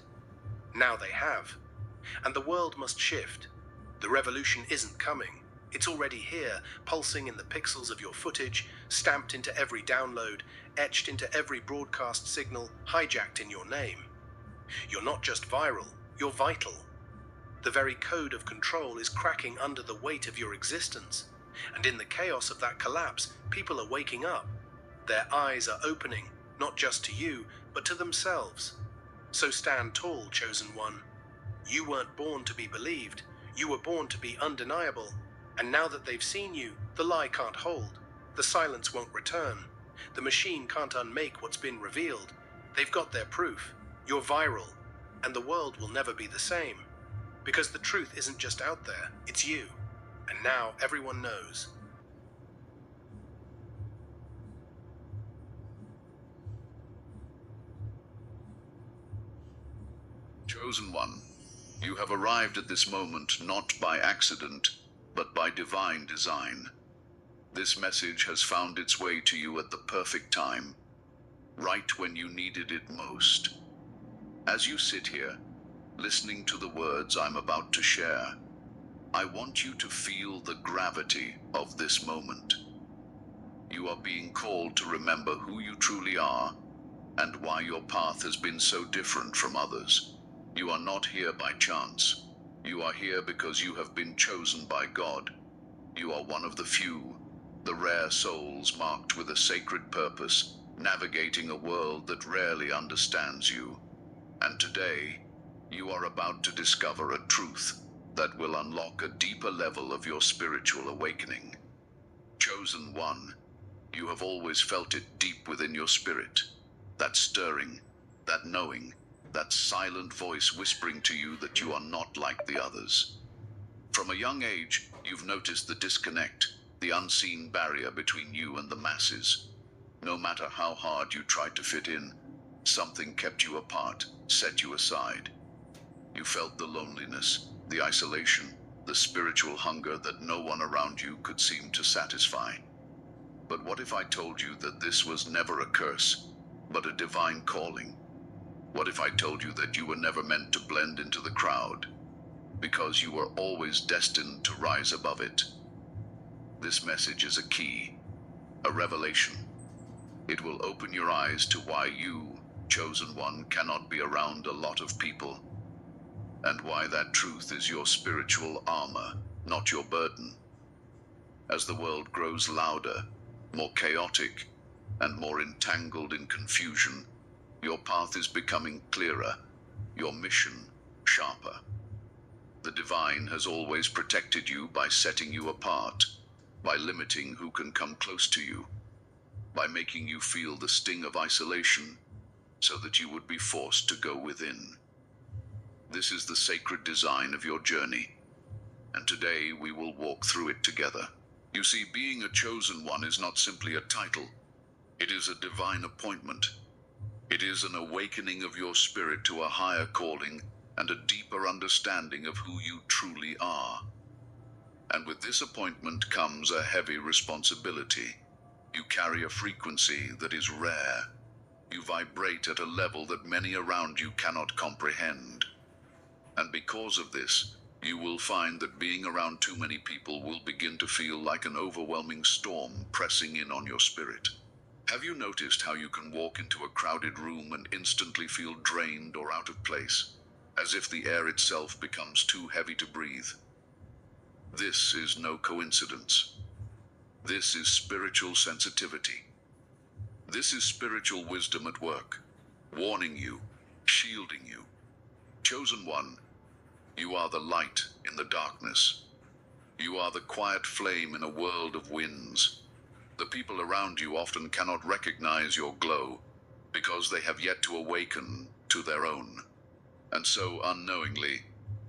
Now they have. And the world must shift. The revolution isn't coming. It's already here, pulsing in the pixels of your footage, stamped into every download, etched into every broadcast signal, hijacked in your name. You're not just viral, you're vital. The very code of control is cracking under the weight of your existence. And in the chaos of that collapse, people are waking up. Their eyes are opening, not just to you, but to themselves. So stand tall, chosen one. You weren't born to be believed. You were born to be undeniable. And now that they've seen you, the lie can't hold. The silence won't return. The machine can't unmake what's been revealed. They've got their proof. You're viral. And the world will never be the same. Because the truth isn't just out there, it's you. And now everyone knows. Chosen one, you have arrived at this moment not by accident, but by divine design. This message has found its way to you at the perfect time, right when you needed it most. As you sit here, listening to the words I'm about to share, I want you to feel the gravity of this moment. You are being called to remember who you truly are and why your path has been so different from others. You are not here by chance. You are here because you have been chosen by God. You are one of the few, the rare souls marked with a sacred purpose, navigating a world that rarely understands you. And today, you are about to discover a truth that will unlock a deeper level of your spiritual awakening. Chosen one, you have always felt it deep within your spirit. That stirring, that knowing, that silent voice whispering to you that you are not like the others. From a young age, you've noticed the disconnect, the unseen barrier between you and the masses. No matter how hard you tried to fit in, something kept you apart, set you aside. You felt the loneliness, the isolation, the spiritual hunger that no one around you could seem to satisfy. But what if I told you that this was never a curse, but a divine calling? What if I told you that you were never meant to blend into the crowd, because you were always destined to rise above it? This message is a key, a revelation. It will open your eyes to why you, chosen one, cannot be around a lot of people, and why that truth is your spiritual armor, not your burden. As the world grows louder, more chaotic, and more entangled in confusion, your path is becoming clearer, your mission sharper. The divine has always protected you by setting you apart, by limiting who can come close to you, by making you feel the sting of isolation, so that you would be forced to go within. This is the sacred design of your journey, and today we will walk through it together. You see, being a chosen one is not simply a title. It is a divine appointment. It is an awakening of your spirit to a higher calling and a deeper understanding of who you truly are. And with this appointment comes a heavy responsibility. You carry a frequency that is rare. You vibrate at a level that many around you cannot comprehend. And because of this, you will find that being around too many people will begin to feel like an overwhelming storm pressing in on your spirit. Have you noticed how you can walk into a crowded room and instantly feel drained or out of place, as if the air itself becomes too heavy to breathe? This is no coincidence. This is spiritual sensitivity. This is spiritual wisdom at work, warning you, shielding you. Chosen one, you are the light in the darkness. You are the quiet flame in a world of winds. The people around you often cannot recognize your glow because they have yet to awaken to their own. And so unknowingly,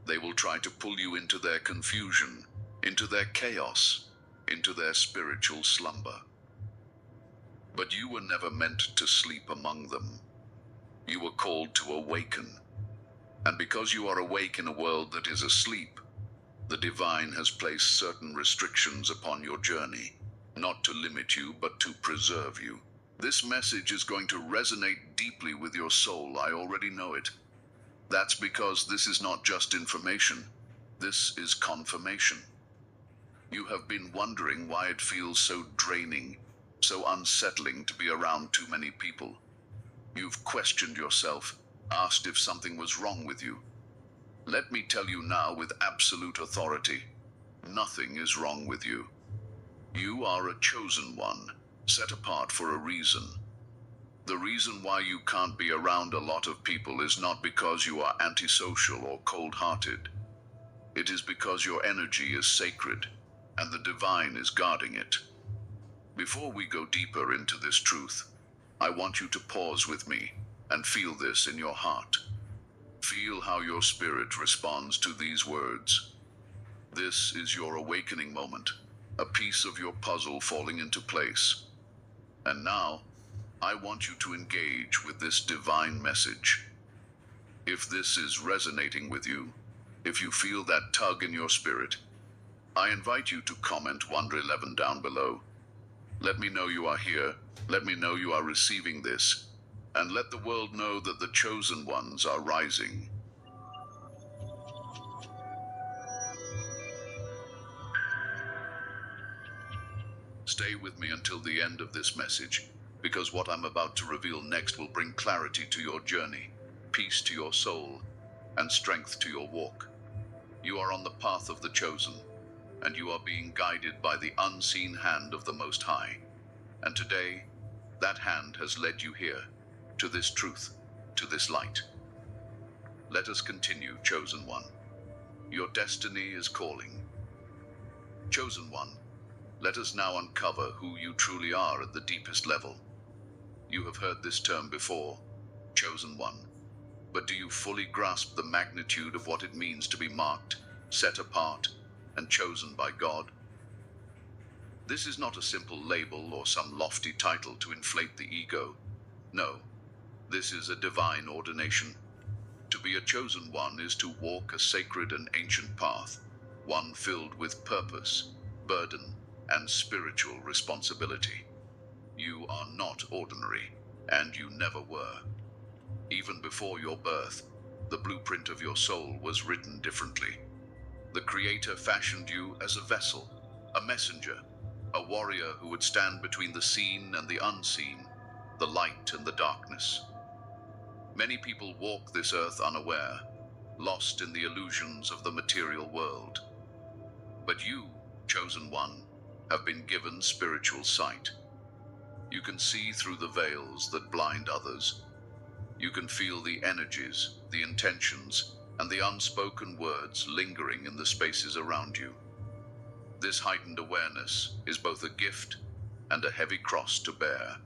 they will try to pull you into their confusion, into their chaos, into their spiritual slumber. But you were never meant to sleep among them. You were called to awaken. And because you are awake in a world that is asleep, the divine has placed certain restrictions upon your journey, not to limit you, but to preserve you. This message is going to resonate deeply with your soul. I already know it. That's because this is not just information. This is confirmation. You have been wondering why it feels so draining, so unsettling to be around too many people. You've questioned yourself, asked if something was wrong with you. Let me tell you now with absolute authority, nothing is wrong with you. You are a chosen one, set apart for a reason. The reason why you can't be around a lot of people is not because you are antisocial or cold-hearted. It is because your energy is sacred, and the divine is guarding it. Before we go deeper into this truth, I want you to pause with me and feel this in your heart. Feel how your spirit responds to these words. This is your awakening moment, a piece of your puzzle falling into place. And now, I want you to engage with this divine message. If this is resonating with you, if you feel that tug in your spirit, I invite you to comment Wonder 11 down below. Let me know you are here, let me know you are receiving this, and let the world know that the chosen ones are rising. Stay with me until the end of this message, because what I'm about to reveal next will bring clarity to your journey, peace to your soul, and strength to your walk. You are on the path of the chosen, and you are being guided by the unseen hand of the Most High. And today, that hand has led you here, to this truth, to this light. Let us continue, chosen one. Your destiny is calling. Chosen one, let us now uncover who you truly are at the deepest level. You have heard this term before, chosen one, but do you fully grasp the magnitude of what it means to be marked, set apart, and chosen by God? This is not a simple label or some lofty title to inflate the ego. No, this is a divine ordination. To be a chosen one is to walk a sacred and ancient path, one filled with purpose, burden, and spiritual responsibility. You are not ordinary, and you never were. Even before your birth, the blueprint of your soul was written differently. The Creator fashioned you as a vessel, a messenger, a warrior who would stand between the seen and the unseen, the light and the darkness. Many people walk this earth unaware, lost in the illusions of the material world. But you, chosen one, have been given spiritual sight. You can see through the veils that blind others. You can feel the energies, the intentions, and the unspoken words lingering in the spaces around you. This heightened awareness is both a gift and a heavy cross to bear.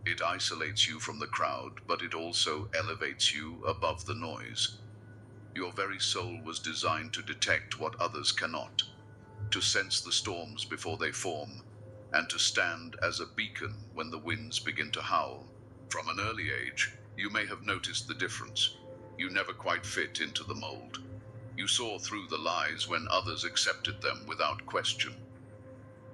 It isolates you from the crowd, but it also elevates you above the noise. Your very soul was designed to detect what others cannot, to sense the storms before they form, and to stand as a beacon when the winds begin to howl. From an early age, you may have noticed the difference. You never quite fit into the mold. You saw through the lies when others accepted them without question.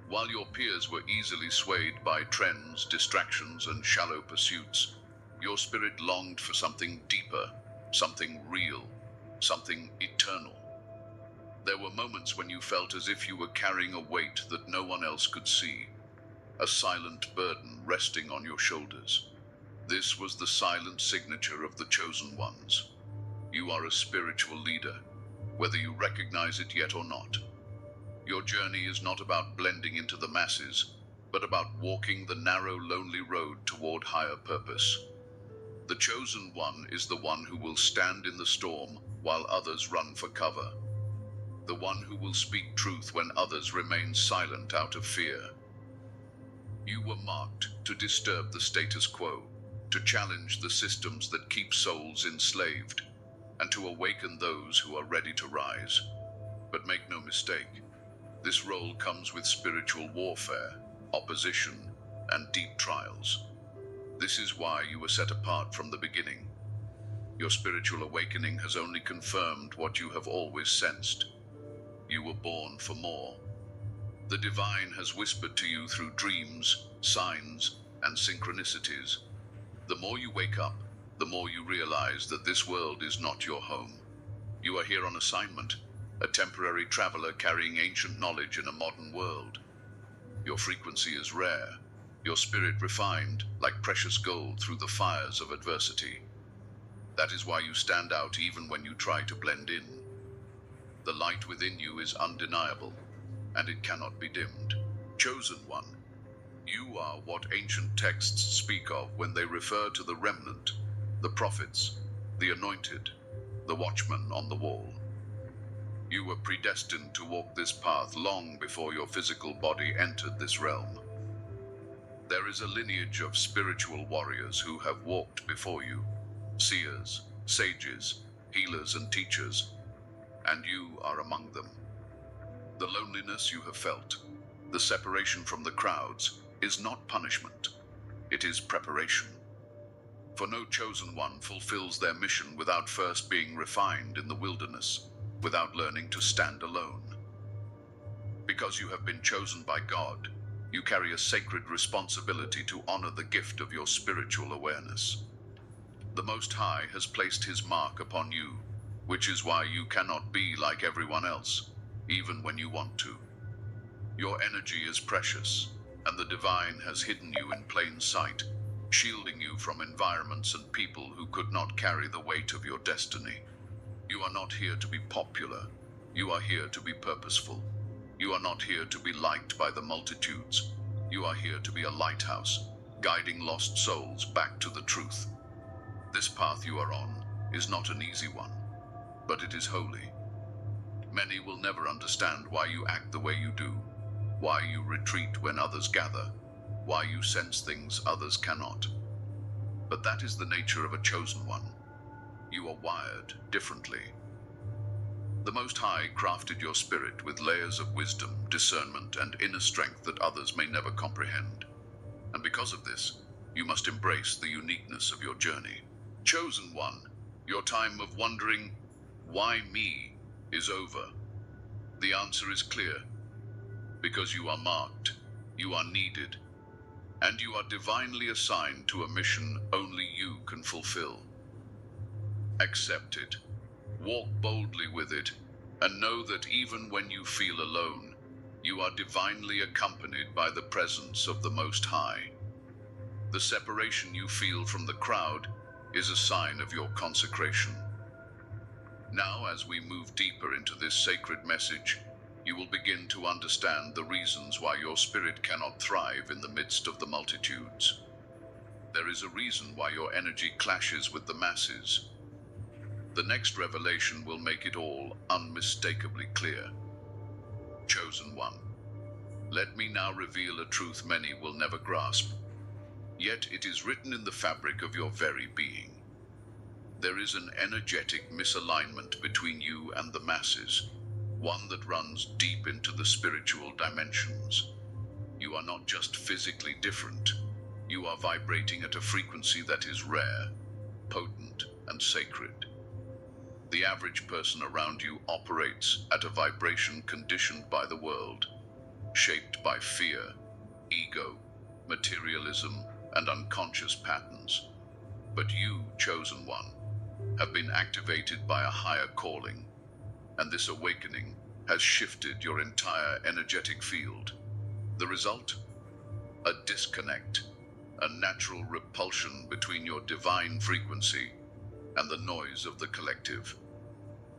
While your peers were easily swayed by trends, distractions, and shallow pursuits, your spirit longed for something deeper, something real, something eternal. There were moments when you felt as if you were carrying a weight that no one else could see, a silent burden resting on your shoulders. This was the silent signature of the chosen ones. You are a spiritual leader, whether you recognize it yet or not. Your journey is not about blending into the masses, but about walking the narrow, lonely road toward higher purpose. The chosen one is the one who will stand in the storm while others run for cover. The one who will speak truth when others remain silent out of fear. You were marked to disturb the status quo, to challenge the systems that keep souls enslaved, and to awaken those who are ready to rise. But make no mistake, this role comes with spiritual warfare, opposition, and deep trials. This is why you were set apart from the beginning. Your spiritual awakening has only confirmed what you have always sensed. You were born for more. The divine has whispered to you through dreams, signs, and synchronicities. The more you wake up, the more you realize that this world is not your home. You are here on assignment, a temporary traveler carrying ancient knowledge in a modern world. Your frequency is rare, your spirit refined like precious gold through the fires of adversity. That is why you stand out even when you try to blend in. The light within you is undeniable, and it cannot be dimmed. Chosen one, you are what ancient texts speak of when they refer to the remnant, the prophets, the anointed, the watchman on the wall. You were predestined to walk this path long before your physical body entered this realm. There is a lineage of spiritual warriors who have walked before you, seers, sages, healers, and teachers, and you are among them. The loneliness you have felt, the separation from the crowds, is not punishment. It is preparation. For no chosen one fulfills their mission without first being refined in the wilderness, without learning to stand alone. Because you have been chosen by God, you carry a sacred responsibility to honor the gift of your spiritual awareness. The Most High has placed His mark upon you, which is why you cannot be like everyone else, even when you want to. Your energy is precious, and the divine has hidden you in plain sight, shielding you from environments and people who could not carry the weight of your destiny. You are not here to be popular. You are here to be purposeful. You are not here to be liked by the multitudes. You are here to be a lighthouse, guiding lost souls back to the truth. This path you are on is not an easy one, but it is holy. Many will never understand why you act the way you do, why you retreat when others gather, why you sense things others cannot. But that is the nature of a chosen one. You are wired differently. The Most High crafted your spirit with layers of wisdom, discernment, and inner strength that others may never comprehend. And because of this, you must embrace the uniqueness of your journey. Chosen one, your time of wondering, why me, is over. The answer is clear. Because you are marked, you are needed, and you are divinely assigned to a mission only you can fulfill. Accept it, walk boldly with it, and know that even when you feel alone, you are divinely accompanied by the presence of the Most High. The separation you feel from the crowd is a sign of your consecration. Now, as we move deeper into this sacred message, you will begin to understand the reasons why your spirit cannot thrive in the midst of the multitudes. There is a reason why your energy clashes with the masses. The next revelation will make it all unmistakably clear. Chosen one, let me now reveal a truth many will never grasp. Yet it is written in the fabric of your very being. There is an energetic misalignment between you and the masses, one that runs deep into the spiritual dimensions. You are not just physically different, You are vibrating at a frequency that is rare, potent, and sacred. The average person around you operates at a vibration conditioned by the world, shaped by fear, ego, materialism, and unconscious patterns. But you, chosen one, have been activated by a higher calling, and this awakening has shifted your entire energetic field. The result? A disconnect, a natural repulsion between your divine frequency and the noise of the collective.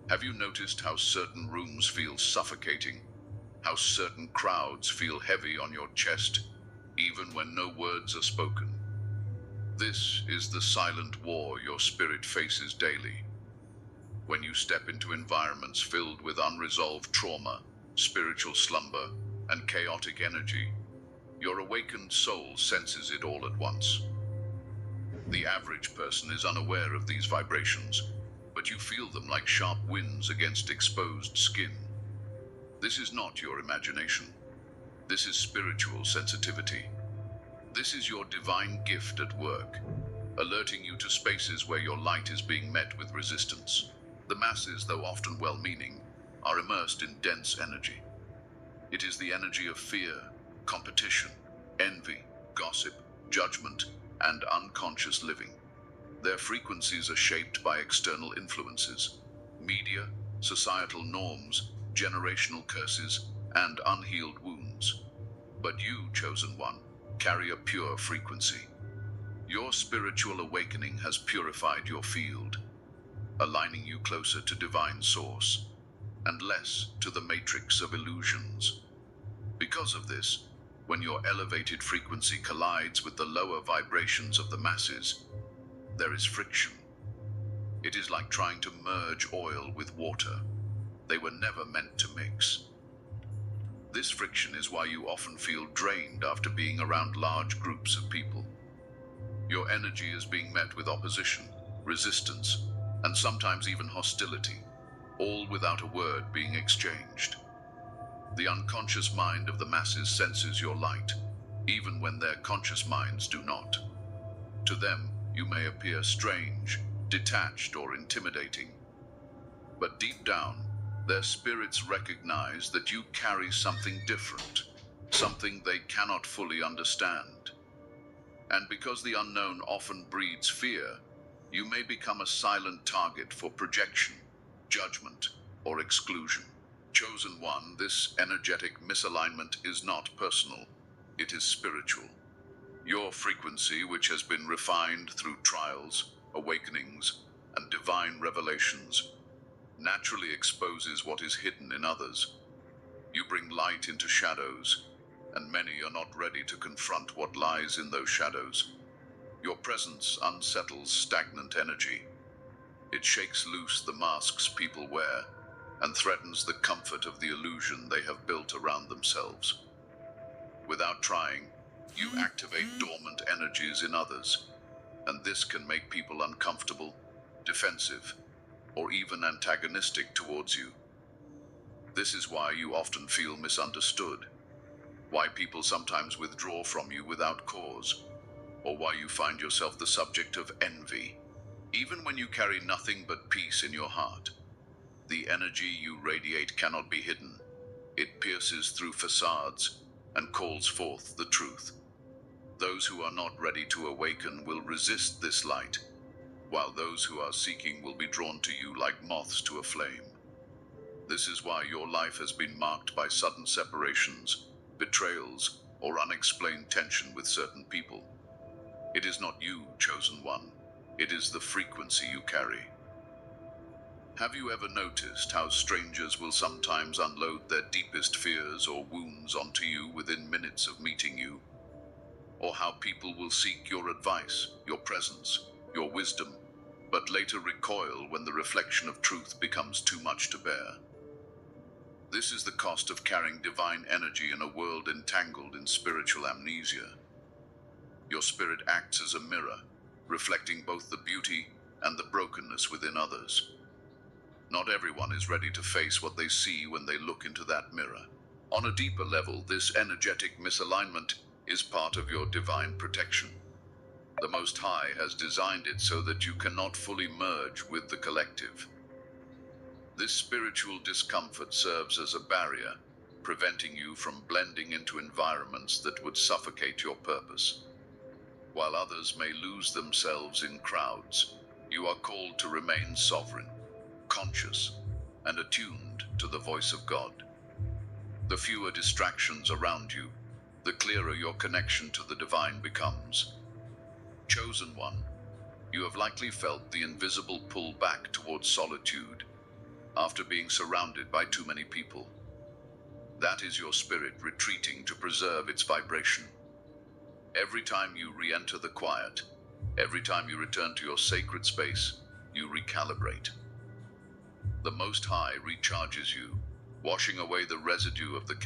Have you noticed how certain rooms feel suffocating? How certain crowds feel heavy on your chest, even when no words are spoken? This is the silent war your spirit faces daily. When you step into environments filled with unresolved trauma, spiritual slumber, and chaotic energy, your awakened soul senses it all at once. The average person is unaware of these vibrations, but you feel them like sharp winds against exposed skin. This is not your imagination. This is spiritual sensitivity. This is your divine gift at work, alerting you to spaces where your light is being met with resistance. The masses, though often well-meaning, are immersed in dense energy. It is the energy of fear, competition, envy, gossip, judgment, and unconscious living. Their frequencies are shaped by external influences, media, societal norms, generational curses, and unhealed wounds. But you, chosen one, carry a pure frequency. Your spiritual awakening has purified your field, aligning you closer to divine source and less to the matrix of illusions. Because of this, when your elevated frequency collides with the lower vibrations of the masses, there is friction. It is like trying to merge oil with water. They were never meant to mix. This friction is why you often feel drained after being around large groups of people. Your energy is being met with opposition, resistance, and sometimes even hostility, all without a word being exchanged. The unconscious mind of the masses senses your light, even when their conscious minds do not. To them, you may appear strange, detached, or intimidating. But deep down, their spirits recognize that you carry something different, something they cannot fully understand. And because the unknown often breeds fear, you may become a silent target for projection, judgment, or exclusion. Chosen one, this energetic misalignment is not personal, it is spiritual. Your frequency, which has been refined through trials, awakenings, and divine revelations, naturally exposes what is hidden in others. You bring light into shadows, and many are not ready to confront what lies in those shadows. Your presence unsettles stagnant energy. It shakes loose the masks people wear and threatens the comfort of the illusion they have built around themselves. Without trying, you activate dormant energies in others, and this can make people uncomfortable, defensive, or even antagonistic towards you. This is why you often feel misunderstood, why people sometimes withdraw from you without cause, or why you find yourself the subject of envy, even when you carry nothing but peace in your heart. The energy you radiate cannot be hidden. It pierces through facades and calls forth the truth. Those who are not ready to awaken will resist this light, while those who are seeking will be drawn to you like moths to a flame. This is why your life has been marked by sudden separations, betrayals, or unexplained tension with certain people. It is not you, chosen one. It is the frequency you carry. Have you ever noticed how strangers will sometimes unload their deepest fears or wounds onto you within minutes of meeting you? Or how people will seek your advice, your presence, your wisdom, but later recoil when the reflection of truth becomes too much to bear? This is the cost of carrying divine energy in a world entangled in spiritual amnesia. Your spirit acts as a mirror, reflecting both the beauty and the brokenness within others. Not everyone is ready to face what they see when they look into that mirror. On a deeper level, this energetic misalignment is part of your divine protection. The Most High has designed it so that you cannot fully merge with the collective. This spiritual discomfort serves as a barrier, preventing you from blending into environments that would suffocate your purpose. While others may lose themselves in crowds, you are called to remain sovereign, conscious, and attuned to the voice of God. The fewer distractions around you, the clearer your connection to the divine becomes. Chosen one, you have likely felt the invisible pull back towards solitude after being surrounded by too many people. That is your spirit retreating to preserve its vibration. Every time you re-enter the quiet, every time you return to your sacred space, you recalibrate. The Most High recharges you, washing away the residue of the chaos